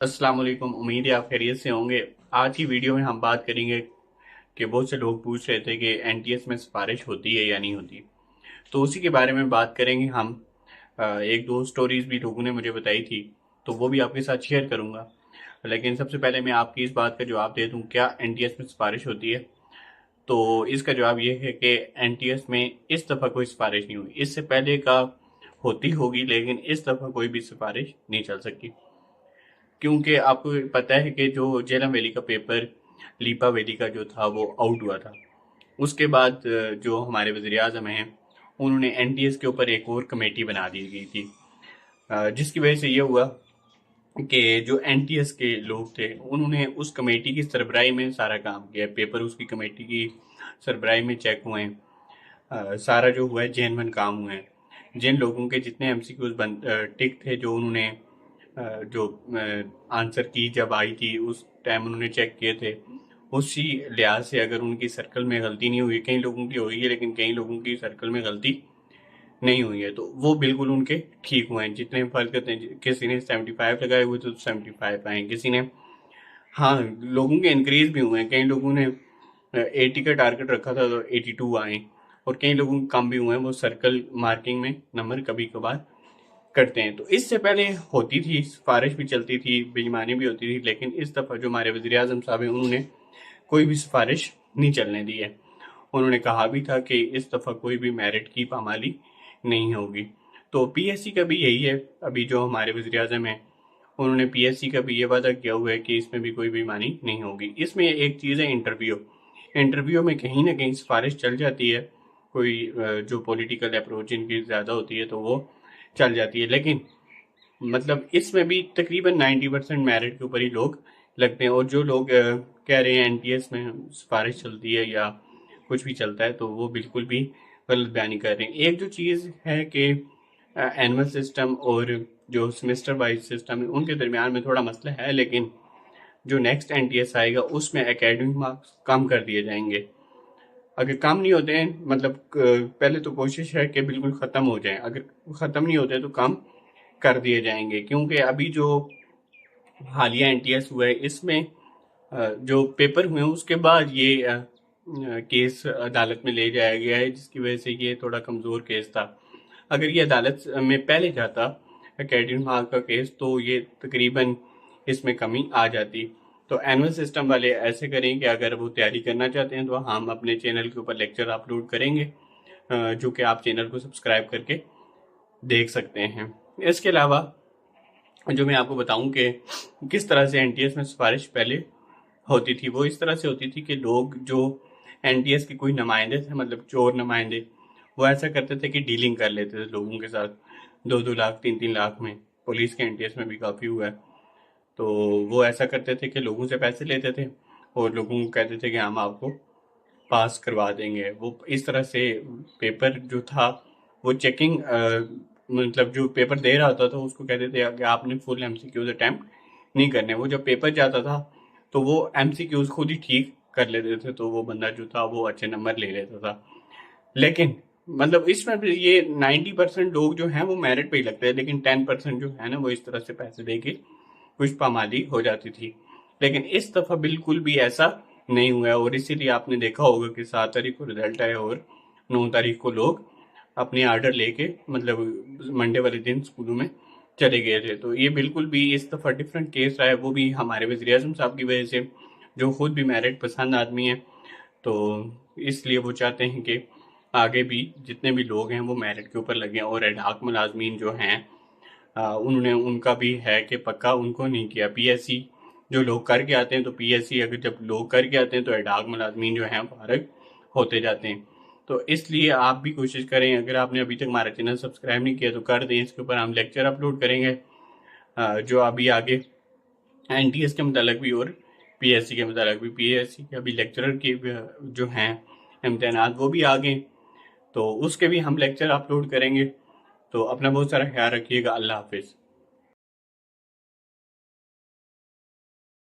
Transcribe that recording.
अस्सलाम वालेकुम। उम्मीद है आप खैरियत से होंगे। आज की वीडियो में हम बात करेंगे कि बहुत से लोग पूछ रहे थे कि एनटीएस में सिफारिश होती है या नहीं होती, तो उसी के बारे में बात करेंगे हम। एक दो स्टोरीज भी लोगों ने मुझे बताई थी, तो वो भी आपके साथ शेयर करूंगा। लेकिन सबसे पहले मैं आपकी इस बात का जवाब दे दूं, क्या एनटीएस में सिफारिश होती है? तो इसका जवाब ये है कि एनटीएस में इस दफ़ा कोई सिफारिश नहीं हुई। इससे पहले का होती होगी, लेकिन इस दफ़ा कोई भी सिफारिश नहीं चल सकती, क्योंकि आपको पता है कि जो झेलम वैली का पेपर लीपा वैली का जो था वो आउट हुआ था। उसके बाद जो हमारे वज़ीर आज़म हैं, उन्होंने एनटीएस के ऊपर एक और कमेटी बना दी गई थी, जिसकी वजह से ये हुआ कि जो एनटीएस के लोग थे उन्होंने उस कमेटी की सरबराही में सारा काम किया। पेपर उसकी कमेटी की सरबराही में चेक हुए हैं। सारा जो हुआ है जेन्युइन काम हुए हैं। जिन लोगों के जितने एमसीक्यूज टिक थे, जो उन्होंने जो आंसर की जब आई थी उस टाइम उन्होंने चेक किए थे, उसी लिहाज से अगर उनकी सर्कल में गलती नहीं हुई, कई लोगों की हुई है लेकिन कई लोगों की सर्कल में गलती नहीं हुई है, तो वो बिल्कुल उनके ठीक हुए हैं। जितने फर्क थे, किसी ने 75 लगाए हुए थे तो 75 आए, किसी ने, हाँ, लोगों के इंक्रीज भी हुए हैं। कई लोगों ने 80 का टारगेट रखा था तो 82 आए, और कई लोगों के कम भी हुए हैं। वो सर्कल मार्किंग में नंबर कभी कभार करते हैं। तो इससे पहले होती थी, सिफारिश भी चलती थी, बेईमानी भी होती थी, लेकिन इस दफ़ा जो हमारे वज़ीर आज़म साहब हैं, उन्होंने कोई भी सिफारिश नहीं चलने दी है। उन्होंने कहा भी था कि इस दफ़ा कोई भी मेरिट की पामाली नहीं होगी। तो पीएससी का भी यही है। अभी जो हमारे वज़ीर आज़म हैं, उन्होंने पीएससी का भी ये वादा किया हुआ है कि इसमें भी कोई बेईमानी नहीं होगी। इसमें एक चीज़ है इंटरव्यू। इंटरव्यू में कहीं ना कहीं सिफारिश चल जाती है। कोई जो पॉलिटिकल अप्रोच इनकी ज़्यादा होती है तो वो चल जाती है, लेकिन मतलब इसमें भी तकरीबन 90% मेरिट के ऊपर ही लोग लगते हैं। और जो लोग कह रहे हैं एनटीएस में सिफारिश चलती है या कुछ भी चलता है, तो वो बिल्कुल भी गलत बयानी कर रहे हैं। एक जो चीज़ है कि एनुअल सिस्टम और जो सेमेस्टर वाइज सिस्टम है, उनके दरमियान में थोड़ा मसला है, लेकिन जो नेक्स्ट एनटीएस आएगा उसमें एकेडमिक मार्क्स कम कर दिए जाएंगे। अगर कम नहीं होते हैं, मतलब पहले तो कोशिश है कि बिल्कुल ख़त्म हो जाए। अगर ख़त्म नहीं होते तो कम कर दिए जाएंगे, क्योंकि अभी जो हालिया एनटीएस हुआ है, इसमें जो पेपर हुए हैं उसके बाद ये केस अदालत में ले जाया गया है, जिसकी वजह से ये थोड़ा कमज़ोर केस था। अगर ये अदालत में पहले जाता एकेडमिक मार्क का केस, तो ये तकरीबन इसमें कमी आ जाती। तो एनुअल सिस्टम वाले ऐसे करें कि अगर वो तैयारी करना चाहते हैं तो हम अपने चैनल के ऊपर लेक्चर अपलोड करेंगे, जो कि आप चैनल को सब्सक्राइब करके देख सकते हैं। इसके अलावा जो मैं आपको बताऊं कि किस तरह से एनटीएस में सिफारिश पहले होती थी, वो इस तरह से होती थी कि लोग जो एनटीएस के कोई नुमाइंदे थे, मतलब चोर नुमाइंदे, वो ऐसा करते थे कि डीलिंग कर लेते थे लोगों के साथ। 2-2 लाख 3-3 लाख में, पुलिस के एनटीएस में भी काफ़ी हुआ है। तो वो ऐसा करते थे कि लोगों से पैसे लेते थे और लोगों को कहते थे कि हम आपको पास करवा देंगे। वो इस तरह से पेपर जो था वो चेकिंग, मतलब जो पेपर दे रहा होता था उसको कहते थे कि आपने फुल एमसीक्यूज अटेम्प्ट नहीं करने। वो जब पेपर जाता था तो वो एमसीक्यूज खुद ही ठीक कर लेते थे, तो वो बंदा जो था वो अच्छे नंबर ले लेता था। लेकिन मतलब इसमें भी ये 90% लोग जो हैं वो मेरिट पे ही लगते हैं, लेकिन 10% जो है ना, वो इस तरह से पैसे दे के कुछ पामाली हो जाती थी। लेकिन इस दफ़ा बिल्कुल भी ऐसा नहीं हुआ है, और इसीलिए आपने देखा होगा कि 7 तारीख को रिजल्ट आया और 9 तारीख को लोग अपने आर्डर लेके, मतलब मंडे वाले दिन स्कूलों में चले गए थे। तो ये बिल्कुल भी इस दफ़ा डिफरेंट केस रहा है, वो भी हमारे वज़ीर आज़म साहब की वजह से, जो खुद भी मेरिट पसंद आदमी है। तो इसलिए वो चाहते हैं कि आगे भी जितने भी लोग हैं वो मेरिट के ऊपर लगे। और एडहॉक मुलाजमीन जो हैं, उन्होंने, उनका भी है कि पक्का उनको नहीं किया पीएससी। जो लोग करके आते हैं, तो पीएससी अगर जब लोग करके आते हैं तो एडहॉक मुलाजमीन जो हैं फारग होते जाते हैं। तो इसलिए आप भी कोशिश करें, अगर आपने अभी तक हमारा चैनल सब्सक्राइब नहीं किया तो कर दें। इसके ऊपर हम लेक्चर अपलोड करेंगे, जो अभी आगे एनटीएस के मुतालिक भी और पीएससी के मुतालिक भी। पीएससी के अभी लेक्चरर के जो हैं इम्तहानात वो भी आ गए, तो उसके भी हम लेक्चर अपलोड करेंगे। तो अपना बहुत सारा ख्याल रखिएगा। अल्लाह हाफिज़।